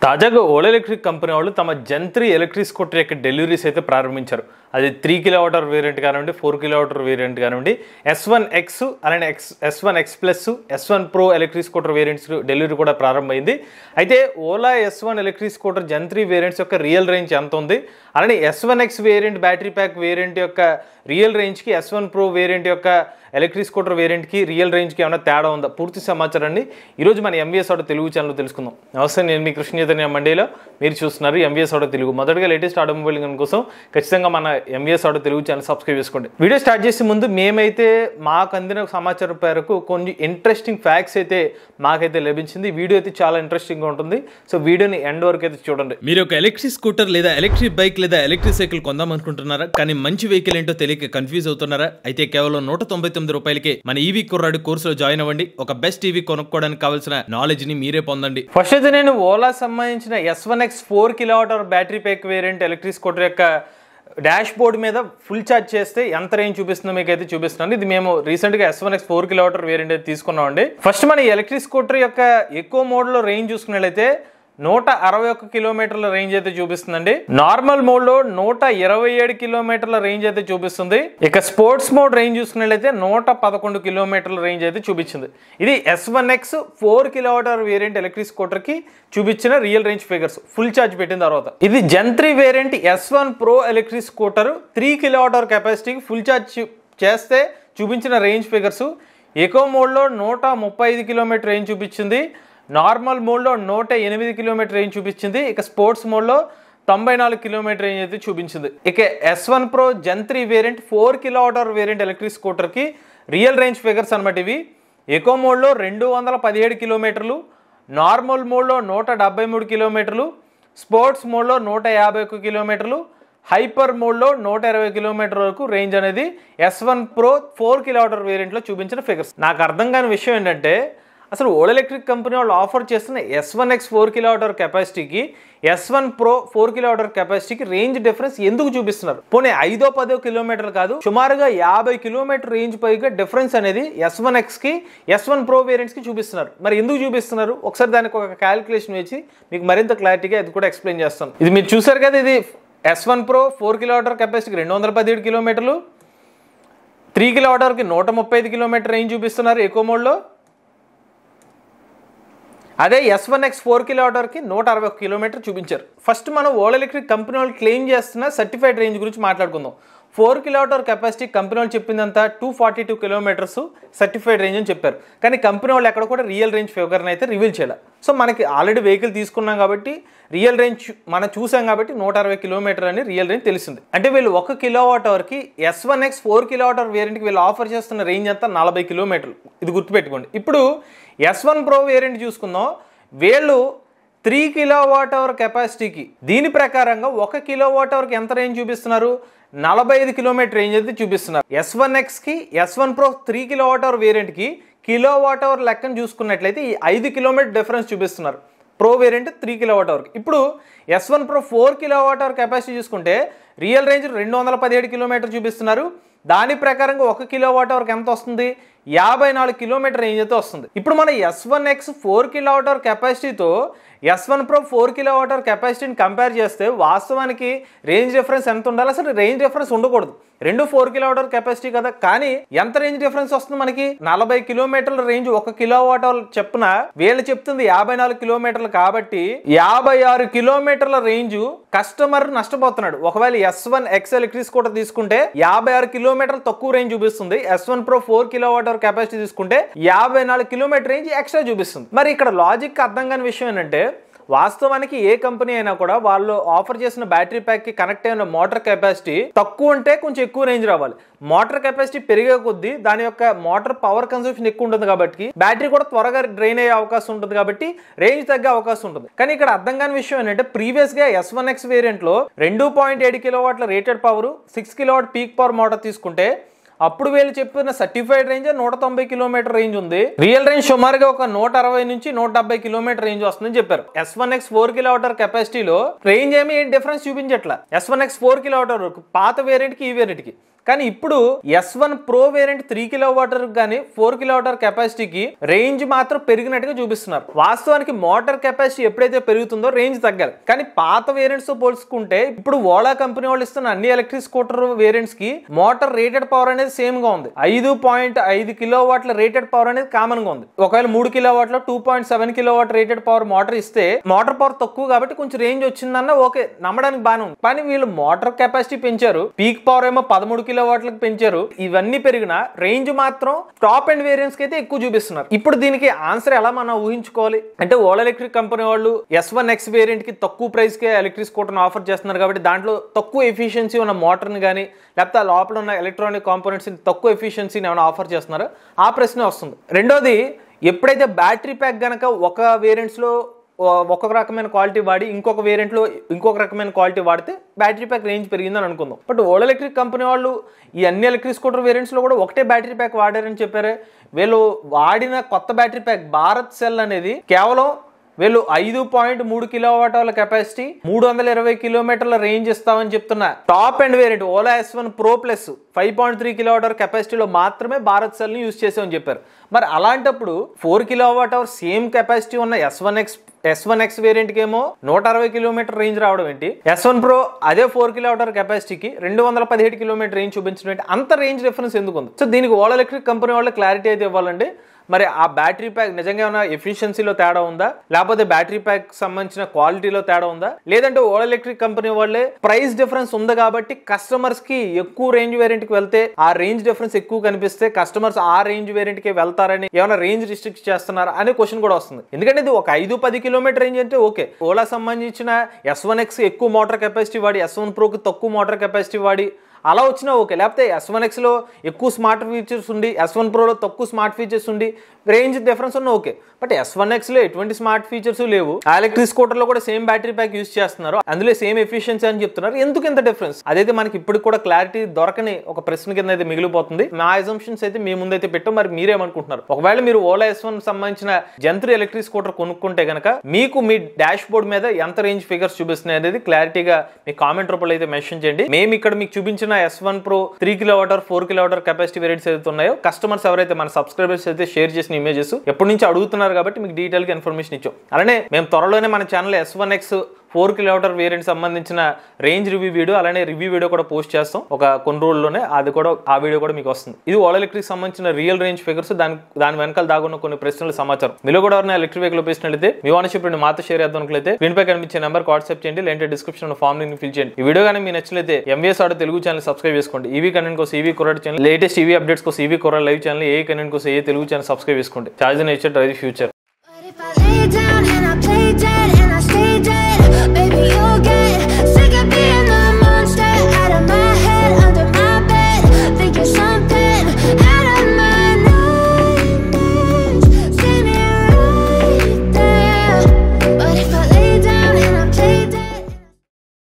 తాజాగా Ola electric company వాళ్ళు తమ జన్3 ఎలక్ట్రిక్ స్కూటర్ యొక్క డెలివరీస్ అయితే ప్రారంభించారు. అది 3 కిలోవాట్ వేరియంట్ కానివ్వండి, 4 కిలోవాట్ వేరియంట్ కానివ్వండి, S1X అలానే S1X plus, S1 Pro electric scooter variants delivery కూడా ప్రారంభమైంది. అయితే ఓలా S1 ఎలక్ట్రిక్ స్కూటర్ జన్3 వేరియంట్స్ యొక్క రియల్ రేంజ్ ఎంత ఉంది, అలానే S1X variant battery pack variant యొక్క రియల్ రేంజ్కి S1 Pro వేరియంట్ యొక్క ఎలక్ట్రిక్ స్కూటర్ వేరియంట్కి రియల్ రేంజ్కి ఏమైనా తేడా ఉందా, పూర్తి సమాచారాన్ని ఈరోజు మన ఎంవీఎస్ ఆటో తెలుగు ఛానల్లో తెలుసుకుందాం. నమస్తే, నేను మీ కృష్ణ చైతన్య మండేలో, మీరు చూస్తున్నారు ఎంవీఎస్ ఆటో తెలుగు. మొదటగా లేటెస్ట్ ఆటోమొబైల్ కోసం ఖచ్చితంగా మన MVS auto Telugu channel subscribe చేసుకోండి. వీడియో స్టార్ట్ చేసే ముందు మేమైతే మాకు అందిన సమాచారం మేరకు కొన్ని ఇంట్రెస్టింగ్ ఫ్యాక్ట్స్ అయితే మాకైతే లభించింది. వీడియో అయితే చాలా ఇంట్రెస్టింగ్గా ఉంటుంది, సో వీడియోని ఎండ్ వరకు అయితే చూడండి. మీరు ఒక ఎలక్ట్రిక్ స్కూటర్ లేదా ఎలక్ట్రిక్ బైక్ లేదా ఎలక్ట్రిక్ సైకిల్ కొందాం అనుకుంటున్నారా, కానీ మంచి వెహికల్ ఏంటో తెలియక కన్ఫ్యూజ్ అవుతున్నారా? అయితే కేవలం 199 రూపాయలకే మన ఈవీ కుర్రాడు కోర్సులో జాయిన్ అవ్వండి. ఒక బెస్ట్ ఈవీ కొనుక్కోవడానికి కావాల్సిన నాలెడ్జ్ ని మీరే పొందండి. ఫస్ట్ అయితే నేను ఓలా సంబంధించిన S1X 4 kilowatt battery pack variant electric scooter యొక్క డాష్ బోర్డ్ మీద ఫుల్ ఛార్జ్ చేస్తే ఎంత రేంజ్ చూపిస్తుందో మీకు అయితే చూపిస్తున్నాను. ఇది మేము రీసెంట్గా S1X 4 కిలోవాట్ వేరియంట్ అయితే తీసుకున్నామండి. ఫస్ట్ మన ఎలక్ట్రిక్ స్కూటర్ యొక్క ఎక్కువ మోడ్లో రేంజ్ చూసుకున్నట్లయితే 161 కిలోమీటర్ల రేంజ్ అయితే చూపిస్తుందండి. నార్మల్ మోడ్ లో 127 కిలోమీటర్ల రేంజ్ అయితే చూపిస్తుంది. ఇక స్పోర్ట్స్ మోడ్ రేంజ్ చూసుకున్నట్లయితే 111 కిలోమీటర్ల రేంజ్ అయితే చూపించింది. ఇది S1X 4 kilowatt variant electric scooter కి చూపించిన real range figures full charge పెట్టిన తర్వాత. ఇది జన్3 variant S1 Pro electric scooter 3 kilowatt కెపాసిటీకి ఫుల్ ఛార్జ్ చేస్తే చూపించిన రేంజ్ ఫిగర్స్. ఎకో మోడ్ లో 135 కిలోమీటర్ రేంజ్ చూపించింది. నార్మల్ మోడ్లో 108 కిలోమీటర్ రేంజ్ చూపించింది. ఇక స్పోర్ట్స్ మోడ్లో 94 కిలోమీటర్ రేంజ్ అయితే చూపించింది. ఇక S1 Pro జన్3 వేరియంట్ 4 కిలోవాట్ వేరియంట్ ఎలక్ట్రిక్ స్కూటర్కి రియల్ రేంజ్ ఫిగర్స్ అనమాట ఇవి. ఎకో మోడ్లో 217 కిలోమీటర్లు, నార్మల్ మోడ్లో 173 కిలోమీటర్లు, స్పోర్ట్స్ మోడ్లో 151 కిలోమీటర్లు, హైపర్ మోడ్లో 120 కిలోమీటర్ వరకు రేంజ్ అనేది S1 Pro 4 కిలోవాట్ వేరియంట్లో చూపించిన ఫిగర్స్. నాకు అర్థం కాని విషయం ఏంటంటే, అసలు ఓలా ఎలక్ట్రిక్ కంపెనీ వాళ్ళు ఆఫర్ చేస్తున్న S1X 4 కిలోవాట్ కెపాసిటీకి S1 Pro 4 కిలోవాట్ కెపాసిటీకి రేంజ్ డిఫరెన్స్ ఎందుకు చూపిస్తున్నారు? పోనీ 5-10 కిలోమీటర్లు కాదు, సుమారుగా 50 కిలోమీటర్ రేంజ్ పైగా డిఫరెన్స్ అనేది S1X కి S1 Pro వేరియంట్స్ కి చూపిస్తున్నారు. మరి ఎందుకు చూపిస్తున్నారు? ఒకసారి దానికి ఒక క్యాలిక్యులేషన్ వేసి మీకు మరింత క్లారిటీగా ఇది కూడా ఎక్స్ప్లెయిన్ చేస్తాను. ఇది మీరు చూసారు కదా, ఇది S1 Pro 4 కిలోవాట్ కెపాసిటీకి 217 కిలోమీటర్లు, 3 కిలోవాట్కి 135 కిలోమీటర్ రేంజ్ చూపిస్తున్నారు ఎకో మోడ్లో. అదే S1X 4 కిలోవాట్కి 160 కిలోమీటర్ చూపించారు. ఫస్ట్ మనం ఓలా ఎలక్ట్రిక్ కంపెనీ వాళ్ళు క్లెయిమ్ చేస్తున్న సర్టిఫైడ్ రేంజ్ గురించి మాట్లాడుకుందాం. 4 కిలోవాట్ కెపాసిటీ కంపెనీ వాళ్ళు చెప్పిందంతా 242 కిలోమీటర్స్ సర్టిఫైడ్ రేంజ్ అని చెప్పారు. కానీ కంపెనీ వాళ్ళు ఎక్కడ కూడా రియల్ రేంజ్ ఫిగర్ని అయితే రివీల్ చేయాలి. సో మనకి ఆల్రెడీ వెహికల్ తీసుకున్నాం కాబట్టి రియల్ రేంజ్ మనం చూసాం కాబట్టి 160 కిలోమీటర్ అని రియల్ రేంజ్ తెలిసింది. అంటే వీళ్ళు 1 కిలోవాట్ అవర్కి S1X 4 కిలోవాట్ వేరియంట్కి వీళ్ళు ఆఫర్ చేస్తున్న రేంజ్ అంతా 40 కిలోమీటర్లు. ఇది గుర్తుపెట్టుకోండి. ఇప్పుడు S1 Pro వేరియంట్ చూసుకుందాం, వీళ్ళు 3 కిలోవాట్ కెపాసిటీకి దీని ప్రకారంగా 1 కిలోవాట్ అవర్కి ఎంత రేంజ్ చూపిస్తున్నారు? 45 కిలోమీటర్ రేంజ్ అయితే చూపిస్తున్నారు. S1Xకి S1 Pro 3 కిలోవాట్ వేరియంట్కి కిలోవాట్ అవర్ లెక్కను చూసుకున్నట్లయితే ఈ 5 కిలోమీటర్ డిఫరెన్స్ చూపిస్తున్నారు. ప్రో వేరియంట్ 3 కిలోవాట్ అవర్కి. ఇప్పుడు S1 Pro 4 కిలోవాట్ కెపాసిటీ చూసుకుంటే రియల్ రేంజ్ 217 కిలోమీటర్ చూపిస్తున్నారు. దాని ప్రకారంగా 1 కిలోవాట్ అవర్కి ఎంత వస్తుంది? 54 కిలోమీటర్ రేంజ్ అయితే వస్తుంది. ఇప్పుడు మన S1X 4 కిలోవాట్ కెపాసిటీతో S1 Pro 4 కిలోవాట్ కెపాసిటీని కంపేర్ చేస్తే వాస్తవానికి రేంజ్ డిఫరెన్స్ ఎంత ఉండాలి? అసలు రేంజ్ డిఫరెన్స్ ఉండకూడదు. 4 కిలోవాట్ కెపాసిటీ కదా, కానీ ఎంత రేంజ్ డిఫరెన్స్ వస్తుంది మనకి? 40 కిలోమీటర్ల రేంజ్ 1 కిలోవాట్ చెప్పున వీళ్ళు చెప్తుంది 54 కిలోమీటర్లు కాబట్టి 56 కిలోమీటర్ల రేంజ్ కస్టమర్ నష్టపోతున్నాడు. ఒకవేళ S1X ఎలక్ట్రిక్ స్కూటర్ తీసుకుంటే 56 కిలోమీటర్లు తక్కువ రేంజ్ చూపిస్తుంది. S1 Pro 4 కిలోవాట్ కెపాసిటీ తీసుకుంటే 54 కిలోమీటర్ రేంజ్ ఎక్స్ట్రా చూపిస్తుంది. మరి ఇక్కడ లాజిక్ అర్థం కాని విషయం ఏంటంటే, వాస్తవానికి ఏ కంపెనీ అయినా కూడా వాళ్ళు ఆఫర్ చేసిన బ్యాటరీ ప్యాక్ కి కనెక్ట్ అయిన మోటార్ కెపాసిటీ తక్కువ ఉంటే కొంచెం ఎక్కువ రేంజ్ రావాలి. మోటార్ కెపాసిటీ పెరిగే కొద్దీ దాని యొక్క మోటార్ పవర్ కన్సంప్షన్ ఎక్కువ ఉంటుంది కాబట్టి బ్యాటరీ కూడా త్వరగా డ్రైన్ అయ్యే అవకాశం ఉంటుంది, కాబట్టి రేంజ్ తగ్గే అవకాశం ఉంటుంది. కానీ ఇక్కడ అర్థం కాని విషయం ఏంటంటే, ప్రీవియస్ గా S1X వేరియంట్ లో 2.7 కిలోవాట్ల rated power, 6 kilowatt peak power motor తీసుకుంటే అప్పుడు వీళ్ళు చెప్పిన సర్టిఫైడ్ రేంజ్ 190 కిలోమీటర్ రేంజ్ ఉంది. రియల్ రేంజ్ సుమారుగా ఒక 160 నుంచి 170 కిలోమీటర్ రేంజ్ వస్తుందని చెప్పారు. S1X 4 కిలోవాట్ కెపాసిటీలో రేంజ్ ఏమి డిఫరెన్స్ చూపించట్లా. S1X 4 కిలోవాట్ పాత వేరియంట్ కి ఈ వేరియంట్ కి కానీ ఇప్పుడు S1 Pro వేరియంట్ 3 kW కానీ 4 kW కెపాసిటీకి రేంజ్ మాత్రం పెరిగినట్టుగా చూపిస్తున్నారు. వాస్తవానికి మోటార్ కెపాసిటీ ఎప్పుడైతే పెరుగుతుందో రేంజ్ తగ్గాలి. కానీ పాత వేరియంట్స్ తో పోల్చుకుంటే ఇప్పుడు ఓలా కంపెనీ వాళ్ళు ఇస్తున్న అన్ని ఎలక్ట్రిక్ స్కూటర్ వేరియంట్స్ కి మోటార్ రేటెడ్ పవర్ అనేది సేమ్ గా ఉంది. 5.5 kW రేటెడ్ పవర్ అనేది కామన్ గా ఉంది. ఒకవేళ 3 kW 2.7 kW rated power motor ఇస్తే మోటార్ పవర్ తక్కువ కాబట్టి కొంచెం రేంజ్ వచ్చిందన్న ఓకే, నమ్మడానికి బాగానే ఉంది. కానీ వీళ్ళు మోటార్ కెపాసిటీ పెంచారు, పీక్ పవర్ ఏమో 13 kW పెంచారు. ఇవన్నీ పెరిగిన రేంజ్ మాత్రం టాప్ అండ్ వేరియంట్స్ కి అయితే ఎక్కువ చూపిస్తున్నారు. ఇప్పుడు దీనికి ఆన్సర్ ఎలా మనం ఊహించుకోవాలి అంటే, ఓలా ఎలక్ట్రిక్ కంపెనీ వాళ్ళు S1X వేరియంట్ కి తక్కువ ప్రైస్ కే ఎలక్ట్రిక్ స్కూటర్ ఆఫర్ చేస్తున్నారు కాబట్టి దాంట్లో తక్కువ ఎఫిషియన్సీ ఉన్న మోటార్ని కానీ లేకపోతే ఆ లోపల ఉన్న ఎలక్ట్రానిక్ కాంపోనెంట్స్ తక్కువ ఎఫిషియన్సీని ఏమైనా ఆఫర్ చేస్తున్నారో ఆ ప్రశ్న వస్తుంది. రెండోది, ఎప్పుడైతే బ్యాటరీ ప్యాక్ గనక ఒక వేరియంట్స్ లో ఒక్కొక్క రకమైన క్వాలిటీ వాడి ఇంకొక వేరియంట్ లో ఇంకొక రకమైన క్వాలిటీ వాడితే బ్యాటరీ ప్యాక్ రేంజ్ పెరిగిందని అనుకుందాం. బట్ ఓలా ఎలక్ట్రిక్ కంపెనీ వాళ్ళు ఈ అన్ని ఎలక్ట్రిక్ స్కూటర్ వేరియంట్స్ లో కూడా ఒకటే బ్యాటరీ ప్యాక్ వాడారని చెప్పారే. వీళ్ళు వాడిన కొత్త బ్యాటరీ ప్యాక్ భారత్ సెల్ అనేది కేవలం వీళ్ళు 5.3 kW కెపాసిటీ 320 km రేంజ్ ఇస్తామని చెప్తున్నా top and variant Ola S1 Pro Plus 5.3 kW కెపాసిటీలో మాత్రమే భారత్ సెల్ ని యూజ్ చేసామని చెప్పారు. మరి అలాంటప్పుడు 4 kWh సేమ్ కెపాసిటీ ఉన్న S1X వేరియంట్ కి ఏమో 160 km రేంజ్ రావడం ఏంటి, S1 Pro అదే 4 kWh కెపాసిటీకి 217 km రేంజ్ చూపించడం ఏంటి, అంత రేంజ్ డిఫరెన్స్ ఎందుకు ఉంది? సో దీనికి ఓలా ఎలక్ట్రిక్ కంపెనీ వాళ్ళు క్లారిటీ అయితే ఇవ్వాలండి. మరి ఆ బ్యాటరీ ప్యాక్ నిజంగా ఏమైనా ఎఫిషియన్సీలో తేడా ఉందా, లేకపోతే బ్యాటరీ ప్యాక్ సంబంధించిన క్వాలిటీలో తేడా ఉందా, లేదంటే ఓలా ఎలక్ట్రిక్ కంపెనీ వాళ్ళే ప్రైస్ డిఫరెన్స్ ఉంది కాబట్టి కస్టమర్స్ కి ఎక్కువ రేంజ్ వేరియంట్ కి వెళ్తే ఆ రేంజ్ డిఫరెన్స్ ఎక్కువ కనిపిస్తే కస్టమర్స్ ఆ రేంజ్ వేరియంట్ కి వెళ్తారని ఏమైనా రేంజ్ రిస్ట్రిక్ట్ చేస్తున్నారా అనే క్వశ్చన్ కూడా వస్తుంది. ఎందుకంటే ఇది ఒక 5-10 km రేంజ్ అంటే ఓకే, ఓలా సంబంధించిన S1X ఎక్కువ మోటార్ కెపాసిటీ వాడి S1 Pro కి తక్కువ మోటార్ కెపాసిటీ వాడి అలా వచ్చినా ఓకే, లేకపోతే S1X లో ఎక్కువ స్మార్ట్ ఫీచర్స్ ఉండి S1 Pro లో తక్కువ స్మార్ట్ ఫీచర్స్ ఉండి రేంజ్ డిఫరెన్స్ ఉన్న ఓకే. బట్ S1X లో ఎటువంటి స్మార్ట్ ఫీచర్స్ లేవు, ఆ ఎలక్ట్రిక్ స్కూటర్ లో కూడా సేమ్ బ్యాటరీ ప్యాక్ యూజ్ చేస్తున్నారు, అందులో సేమ్ ఎఫిషియన్సీ అని చెప్తున్నారు. ఎందుకు ఇంత డిఫరెన్స్? అదైతే మనకి ఇప్పుడు కూడా క్లారిటీ దొరకని ఒక ప్రశ్న కింద అయితే మిగిలిపోతుంది. మా అజంప్షన్స్ అయితే మీ ముందైతే పెట్టాం, మరి మీరేమనుకుంటున్నారు? ఒకవేళ మీరు ఓలా S1 సంబంధించిన జంత్రి ఎలక్ట్రిక్ స్కూటర్ కొనుక్కుంటే కనుక మీకు మీ డాష్ బోర్డ్ మీద ఎంత రేంజ్ ఫిగర్స్ చూపిస్తున్నాయి అనేది క్లారిటీగా మీ కామెంట్ రూపంలో అయితే మెన్షన్ చేయండి. మేము ఇక్కడ మీకు చూపించిన S1 Pro 3 kWh 4 kWh capacity variants ఏదైతే ఉన్నాయో కస్టమర్స్ ఎవరైతే మన సబ్స్క్రైబర్స్ అయితే షేర్ చేసిన ఇమేజెస్ ఎప్పటి నుంచి అడుగుతున్నారు కాబట్టి మీకు డీటెయిల్ గా ఇన్ఫర్మేషన్ ఇచ్చాం. అలానే మేము త్వరలోనే మన ఛానల్ S1X 4 kWh వేరియంట్ సంబంధించిన రేంజ్ రివ్యూ వీడియో అలానే రివ్యూ వీడియో కూడా పోస్ట్ చేస్తాం ఒక కొన్ని రోజుల్లోనే. అది కూడా ఆ వీడియో కూడా మీకు వస్తుంది. ఇది ఓలా ఎలక్ట్రిక్ సంబంధించిన రియల్ రేంజ్ ఫిగర్స్, దాని వెనకాల దాగున్న కొన్ని ప్రశ్నల సమాచారం. మీలో కూడా ఎవరైనా ఎలక్ట్రిక్ వెహికల్ ఉపయోగించినట్లయితే మీ ఓనర్షిప్ మాతో షేర్ చేద్దాం అనుకుంటే స్క్రీన్ పై కనిపించే నెంబర్ వాట్సాప్ చేయండి, లేదంటే డిస్క్రిప్షన్ ఫామ్ ని ఫిల్ చేయండి. ఈ వీడియో కానీ మీ నచ్చినట్లయితే MVS auto Telugu channel subscribe చేసుకోండి. ఈవీ కంటెంట్ కోసం ఈవీ కుర్రాడ్ ఛానల్, లేటెస్ట్ ఈవీ అప్డేట్స్ కోసం ఈవీ కుర్రాడ్ లైవ్ ఛానల్, ఏ కంటెంట్ కోసం ఏ తెలుగు ఛానల్ సబ్స్క్రైబ్ చేసుకోండి. Charge nature drive future.